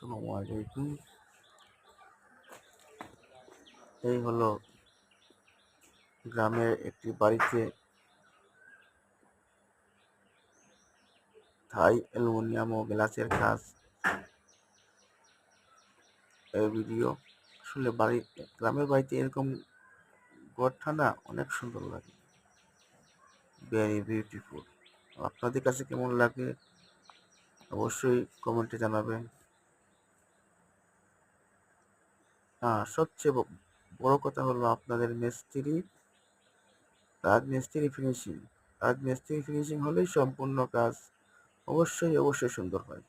আসসালামু আলাইকুম। এই হলো গ্রামের একটি বাড়িতে থাই অ্যালুমিনিয়াম ও গ্লাসের কাজ। এই ভিডিও আসলে গ্রামের বাড়িতে এরকম ঘরটা না অনেক সুন্দর লাগে, ভেরি বিউটিফুল। আপনাদের কাছে কেমন লাগে অবশ্যই কমেন্টে জানাবেন। সবচেয়ে বড় কথা হলো আপনাদের রাজমিস্ত্রি ফিনিশিং হলেই সম্পূর্ণ কাজ অবশ্যই সুন্দর হয়।